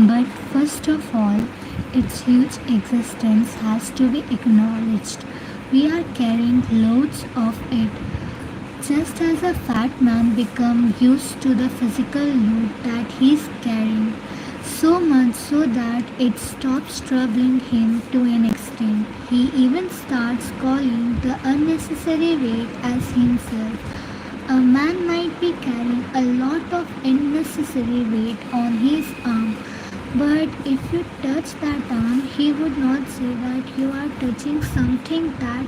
But first of all, its huge existence has to be acknowledged. We are carrying loads of it, just as a fat man becomes used to the physical load that he's carrying, so much so that it stops troubling him to an extent. He even starts calling the unnecessary weight as himself. A man might be carrying a lot of unnecessary weight on his arm, but if you touch that arm, he would not say that you are touching something that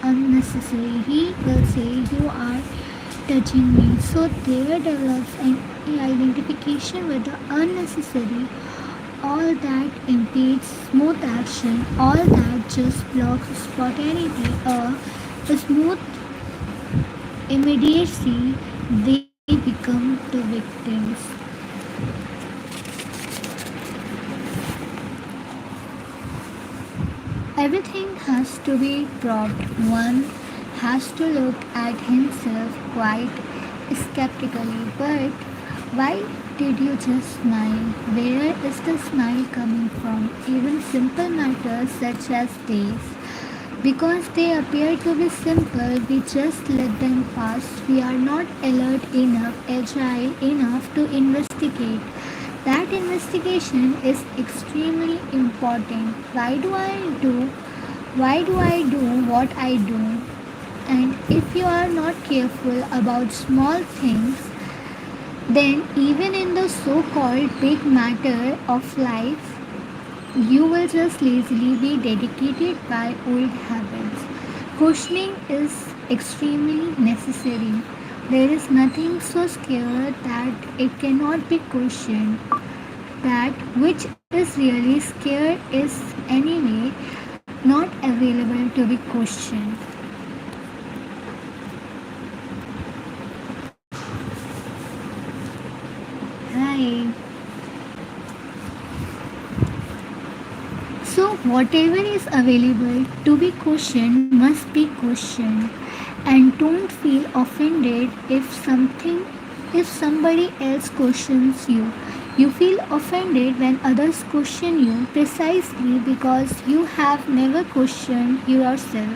unnecessary. He will say you are touching me. So there develops an identification with the unnecessary, all that impedes smooth action, all that just blocks spontaneity, a smooth immediacy. They become the victims. Everything has to be propped. One has to look at himself quite skeptically. But why did you just smile? Where is the smile coming from? Even simple matters such as days. Because they appear to be simple, we just let them pass. We are not alert enough, agile enough to investigate. That investigation is extremely important. Why do I do what I do? And if you are not careful about small things, then even in the so-called big matter of life, you will just lazily be dedicated by old habits. Questioning is extremely necessary. There is nothing so scared that it cannot be questioned. That which is really scared is anyway not available to be questioned. Hi. So, whatever is available to be questioned must be questioned. And don't feel offended if somebody else questions you. You feel offended when others question you precisely because you have never questioned yourself.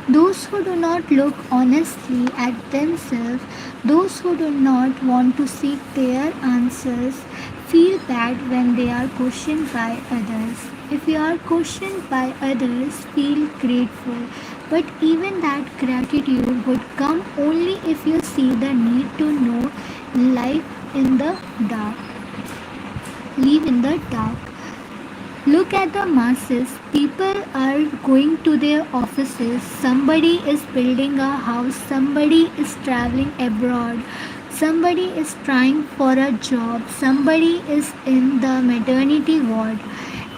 Those who do not look honestly at themselves, those who do not want to seek their answers, feel bad when they are questioned by others. If you are questioned by others, feel grateful. But even that gratitude would come only if you see the need to know life in the dark. Live in the dark. Look at the masses. People are going to their offices. Somebody is building a house. Somebody is traveling abroad. Somebody is trying for a job. Somebody is in the maternity ward.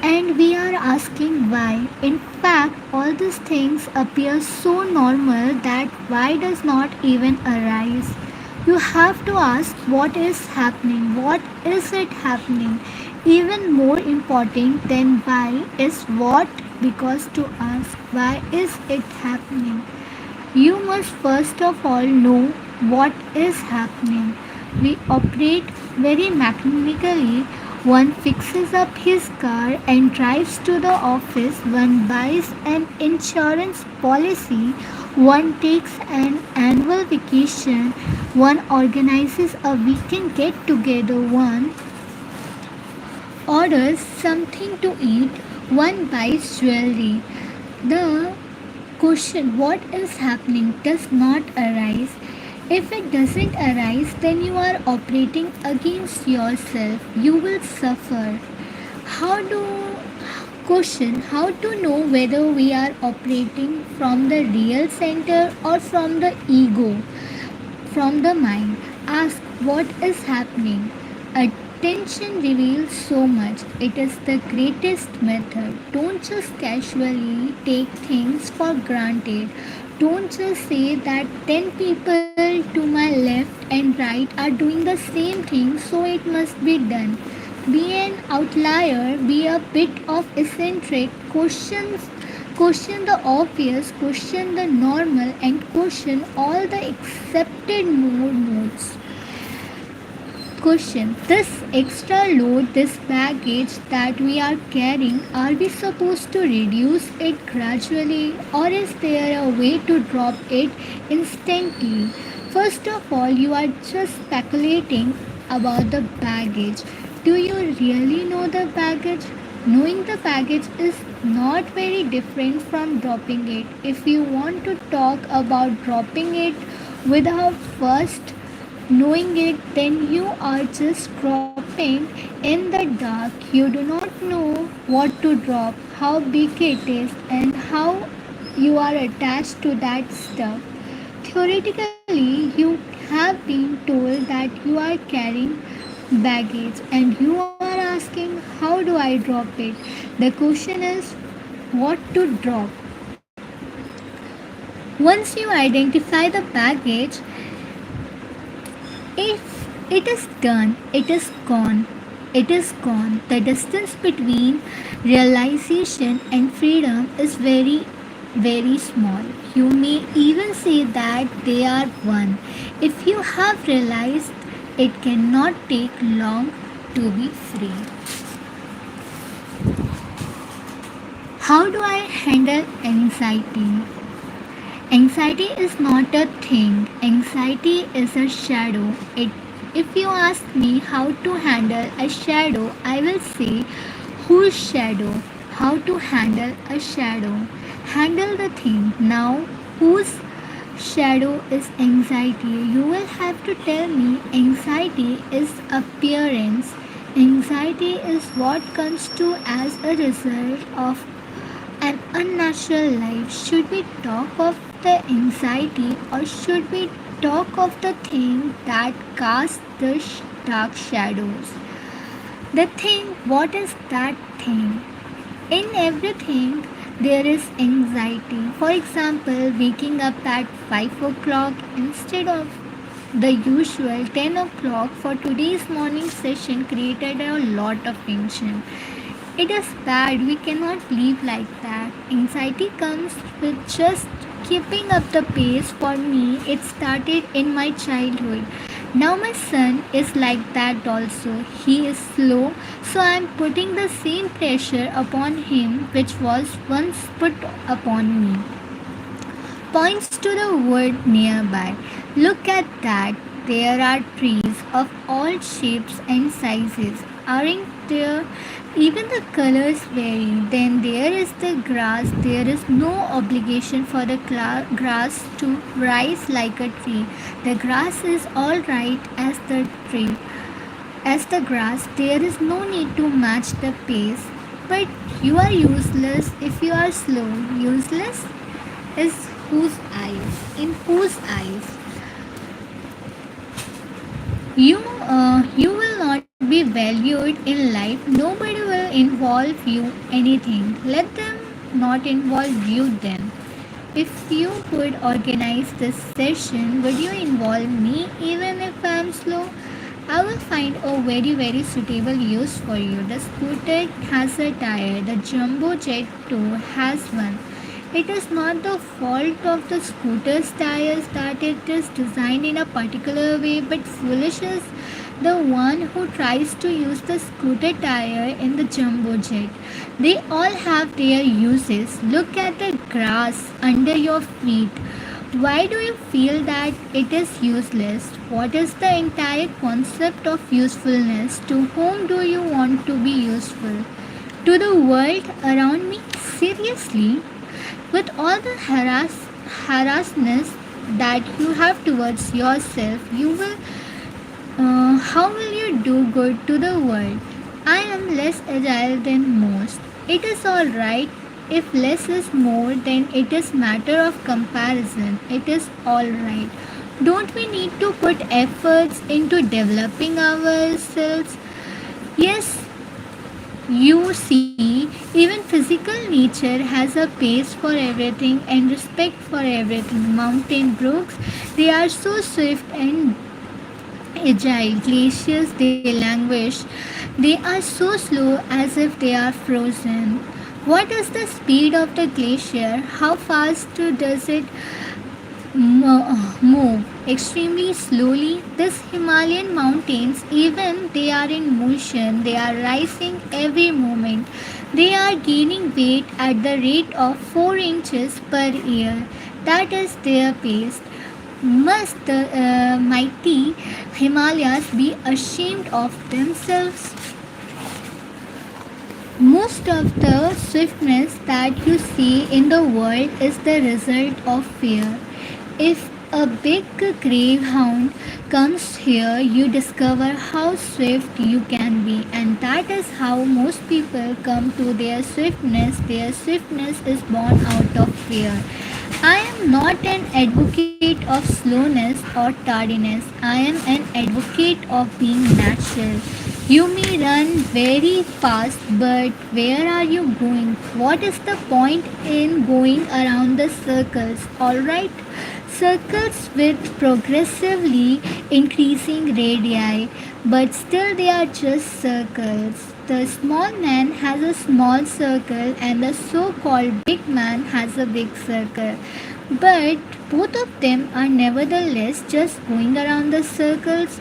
And we are asking why. In fact, all these things appear so normal that why does not even arise. You have to ask what is happening. What is it happening? Even more important than why is what, because to ask why is it happening, you must first of all know what is happening. We operate very mechanically. One fixes up his car and drives to the office. One buys an insurance policy. One takes an annual vacation. One organizes a weekend get together. One orders something to eat. One buys jewelry. The question what is happening does not arise. If it doesn't arise, then you are operating against yourself. You will suffer. How do question how to know whether we are operating from the real center or from the ego, from the mind? Ask what is happening. Attention reveals so much. It is the greatest method. Don't just casually take things for granted. Don't just say that 10 people to my left and right are doing the same thing, so it must be done. Be an outlier, be a bit of eccentric, question the obvious, question the normal, and question all the accepted modes. Question: this extra load, this baggage that we are carrying, are we supposed to reduce it gradually, or is there a way to drop it instantly? First of all, you are just speculating about the baggage. Do you really know the baggage? Knowing the baggage is not very different from dropping it. If you want to talk about dropping it without first knowing it, then you are just dropping in the dark. You do not know what to drop, how big it is, and how you are attached to that stuff. Theoretically, you have been told that you are carrying baggage and you are asking, how do I drop it? The question is, what to drop? Once you identify the baggage, if it is done, it is gone. It is gone. The distance between realization and freedom is very, very small. You may even say that they are one. If you have realized, it cannot take long to be free. How do I handle anxiety? Anxiety is not a thing. Anxiety is a shadow. If you ask me how to handle a shadow, I will say, whose shadow? How to handle a shadow? Handle the thing. Now, whose shadow is anxiety? You will have to tell me anxiety is appearance. Anxiety is what comes to as a result of an unnatural life. Should we talk of the anxiety, or should we talk of the thing that casts the dark shadows? The thing, what is that thing? In everything, there is anxiety. For example, waking up at 5 o'clock instead of the usual 10 o'clock for today's morning session created a lot of tension. It is bad. We cannot live like that. Anxiety comes with just keeping up the pace. For me, it started in my childhood. Now my son is like that also. He is slow, so I am putting the same pressure upon him which was once put upon me. Points to the wood nearby. Look at that. There are trees of all shapes and sizes. Aren't there? Even the colors vary. Then there is the grass. There is no obligation for the grass to rise like a tree. The grass is all right as the tree. As the grass, there is no need to match the pace. But you are useless if you are slow. Useless is whose eyes? In whose eyes? You will not be valued in life. Nobody will involve you anything. Let them not involve you then. If you could organize this session, would you involve me even if I am slow? I will find a very suitable use for you. The scooter has a tire. The jumbo jet too has one. It is not the fault of the scooter's tires that it is designed in a particular way, but foolish is the one who tries to use the scooter tire in the jumbo jet. They all have their uses. Look at the grass under your feet. Why do you feel that it is useless? What is the entire concept of usefulness? To whom do you want to be useful? To the world around me? Seriously? With all the harassment that you have towards yourself, how will you do good to the world? I am less agile than most. It is all right. If less is more, then it is matter of comparison. It is all right. Don't we need to put efforts into developing ourselves? Yes, you see, even physical nature has a pace for everything and respect for everything. Mountain brooks, they are so swift and agile. Glaciers, they languish. They are so slow as if they are frozen. What is the speed of the glacier? How fast does it move? extremely slowly. These Himalayan mountains, even they are in motion, they are rising every moment. They are gaining weight at the rate of 4 inches per year. That is their pace. Must the mighty Himalayas be ashamed of themselves? Most of the swiftness that you see in the world is the result of fear. If a big greyhound comes here, you discover how swift you can be, and that is how most people come to their swiftness. Their swiftness is born out of fear. I am not an advocate of slowness or tardiness. I am an advocate of being natural. You may run very fast, but where are you going? What is the point in going around the circles? Alright? Circles with progressively increasing radii, but still they are just circles. The small man has a small circle, and the so called big man has a big circle. But both of them are nevertheless just going around the circles.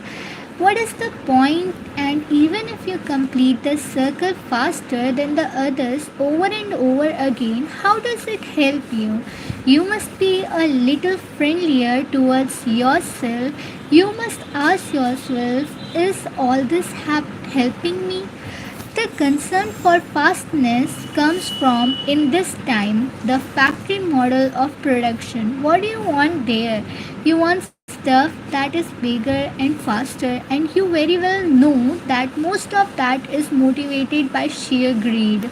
What is the point? And even if you complete the circle faster than the others over and over again, how does it help you? You must be a little friendlier towards yourself. You must ask yourself, is all this helping me? The concern for fastness comes from, in this time, the factory model of production. What do you want there? You want stuff that is bigger and faster, and you very well know that most of that is motivated by sheer greed.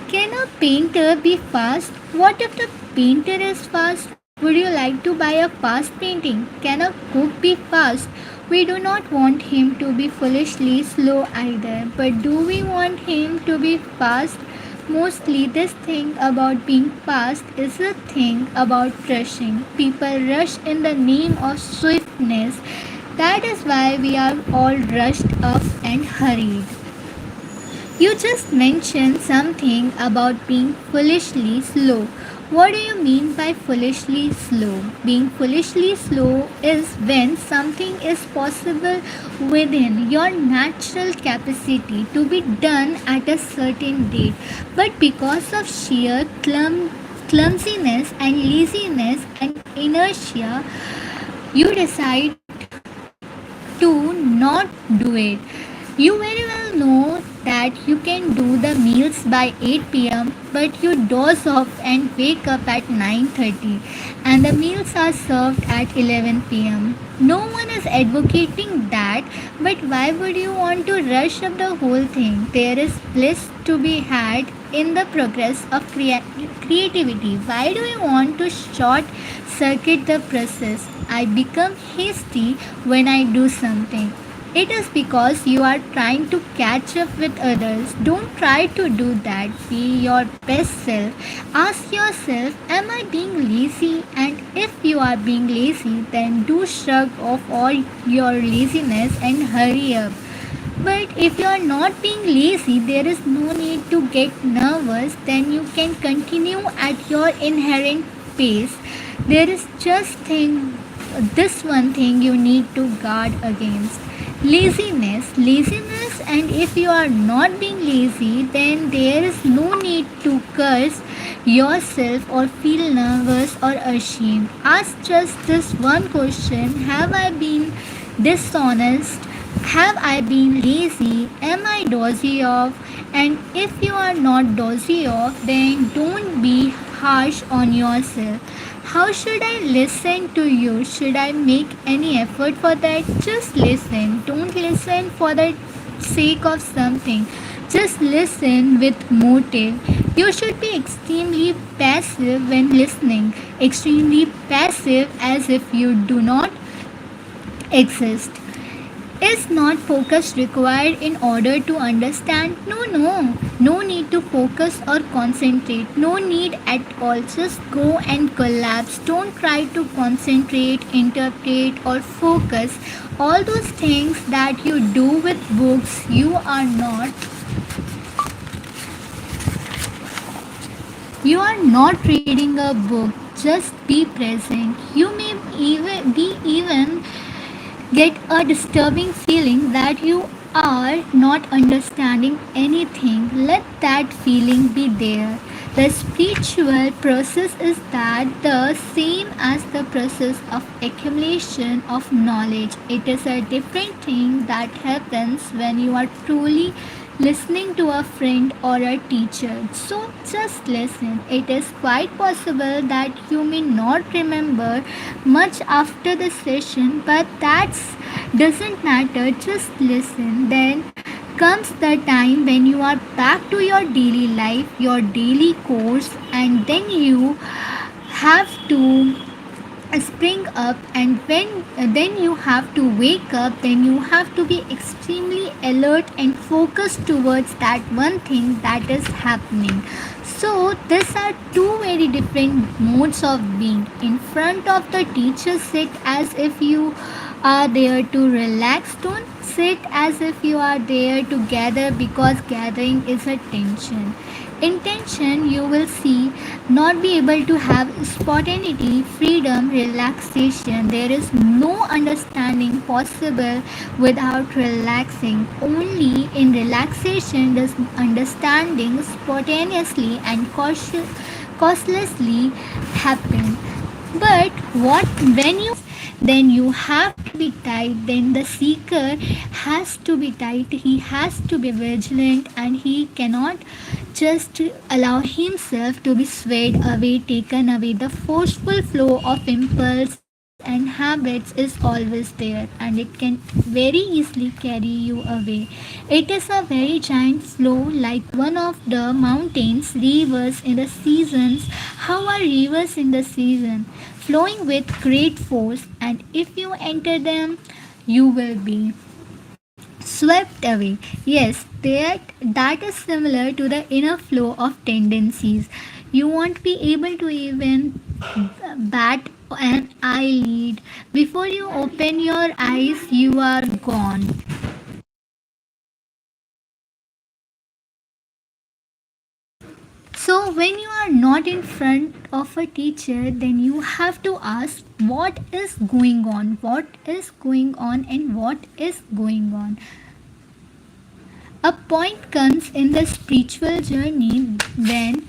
Can a painter be fast? What if the painter is fast? Would you like to buy a fast painting? Can a cook be fast? We do not want him to be foolishly slow either, but do we want him to be fast? Mostly, this thing about being fast is a thing about rushing. People rush in the name of swiftness. That is why we are all rushed up and hurried. You just mentioned something about being foolishly slow. What do you mean by foolishly slow? Being foolishly slow is when something is possible within your natural capacity to be done at a certain date, but because of sheer clumsiness and laziness and inertia, you decide to not do it. You very well know that you can do the meals by 8 p.m., but you doze off and wake up at 9:30, and the meals are served at 11 p.m. No one is advocating that, but why would you want to rush up the whole thing? There is bliss to be had in the progress of creativity. Why do you want to short circuit the process? I become hasty when I do something. It is because you are trying to catch up with others. Don't try to do that. Be your best self. Ask yourself, am I being lazy? And if you are being lazy, then do shrug off all your laziness and hurry up. But if you are not being lazy, there is no need to get nervous. Then you can continue at your inherent pace. There is just this one thing you need to guard against: laziness. And if you are not being lazy, then there is no need to curse yourself or feel nervous or ashamed. Ask just this one question: have I been dishonest? Have I been lazy? Am I dozy off? And if you are not dozy off, then don't be harsh on yourself. How should I listen to you? Should I make any effort for that? Just listen. Don't listen for the sake of something. Just listen with motive. You should be extremely passive when listening. Extremely passive as if you do not exist. Is not focus required in order to understand? No need to focus or concentrate. No need at all. Just go and collapse. Don't try to concentrate, interpret, or focus. All those things that you do with books, you are not reading a book. Just be present. You may we even get a disturbing feeling that you are not understanding anything. Let that feeling be there. The spiritual process is that the same as the process of accumulation of knowledge. It is a different thing that happens when you are truly listening to a friend or a teacher. So just listen. It is quite possible that you may not remember much after the session, but that doesn't matter. Just listen. Then comes the time when you are back to your daily life, your daily course, and then you have to spring up, and when then you have to wake up, then you have to be extremely alert and focused towards that one thing that is happening. So these are two very different modes of being. In front of the teacher, sit as if you are there to relax. Don't sit as if you are there to gather, because gathering is a tension. Intention, you will see, not be able to have spontaneity, freedom, relaxation. There is no understanding possible without relaxing. Only in relaxation does understanding spontaneously and causelessly happen. But what when you then you have to be tight, then the seeker has to be tight, he has to be vigilant, and he cannot just allow himself to be swayed away, taken away. The forceful flow of impulse and habits is always there, and it can very easily carry you away. It is a very giant flow, like one of the mountains, rivers in the seasons. How are rivers in the season? Flowing with great force, and if you enter them, you will be swept away. Yes, that is similar to the inner flow of tendencies. You won't be able to even bat an eyelid. Before you open your eyes, you are gone. So, when you are not in front of a teacher, then you have to ask what is going on, what is going on, and what is going on. A point comes in the spiritual journey when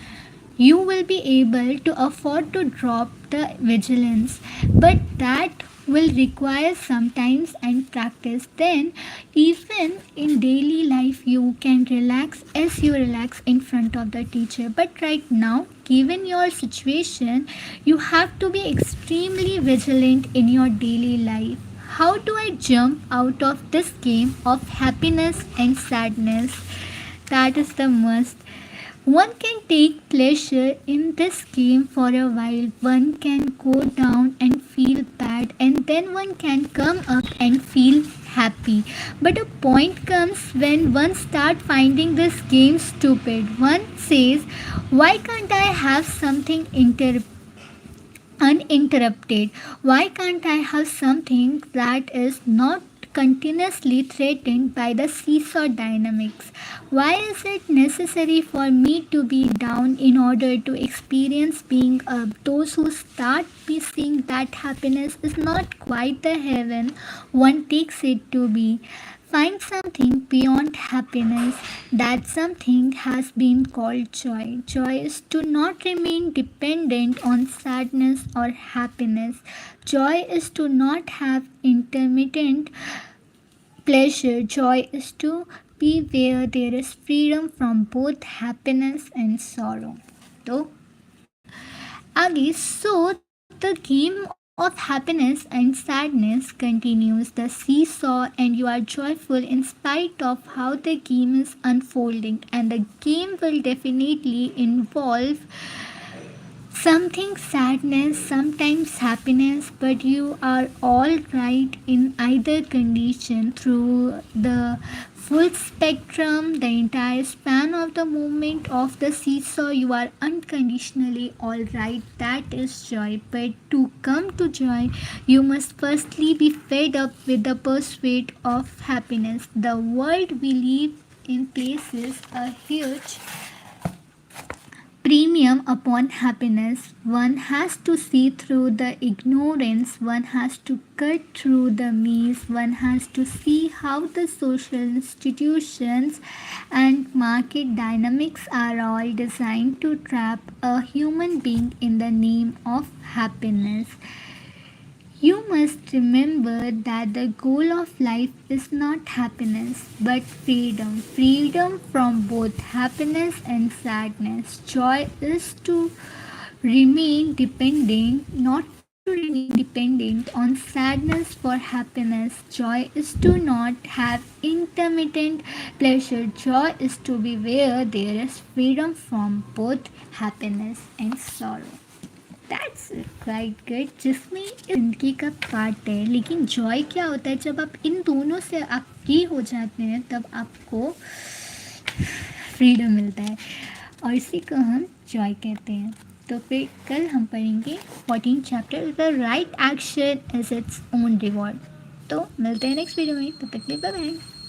you will be able to afford to drop the vigilance, but that will require some time and practice. Then even in daily life you can relax as you relax in front of the teacher, but right now, given your situation, you have to be extremely vigilant in your daily life. How do I jump out of this game of happiness and sadness? That is the must. One can take pleasure in this game for a while. One can go down and feel bad, and then one can come up and feel happy. But a point comes when one start finding this game stupid. One says, "Why can't I have something uninterrupted? Why can't I have something that is not continuously threatened by the seesaw dynamics? Why is it necessary for me to be down in order to experience being up?" Those who start be seeing that happiness is not quite the heaven one takes it to be. Find something beyond happiness. That something has been called joy. Joy is to not remain dependent on sadness or happiness. Joy is to not have intermittent pleasure. Joy is to be where there is freedom from both happiness and sorrow. So, आगे, so the game of happiness and sadness continues. The seesaw, and you are joyful in spite of how the game is unfolding. And the game will definitely involve something sadness, sometimes happiness, but you are all right in either condition through the full spectrum, the entire span of the movement of the seesaw. You are unconditionally all right. That is joy. But to come to joy, you must firstly be fed up with the pursuit of happiness. The world we live in places a huge premium upon happiness. One has to see through the ignorance, one has to cut through the maze, one has to see how the social institutions and market dynamics are all designed to trap a human being in the name of happiness. You must remember that the goal of life is not happiness but freedom. Freedom from both happiness and sadness. Joy is to remain dependent, not to remain dependent on sadness for happiness. Joy is to not have intermittent pleasure. Joy is to be where there is freedom from both happiness and sorrow. That's quite good, जिसमें जिंदगी का part है। लेकिन Joy क्या होता है, जब आप इन दोनों से आप फ्री हो जाते हैं तब आपको फ्रीडम मिलता है, और इसी को हम जॉय कहते हैं। तो फिर कल हम पढ़ेंगे 14 chapter, the right action is its own reward. तो मिलते हैं नेक्स्ट वीडियो में, तब तक के लिए बाय बाय।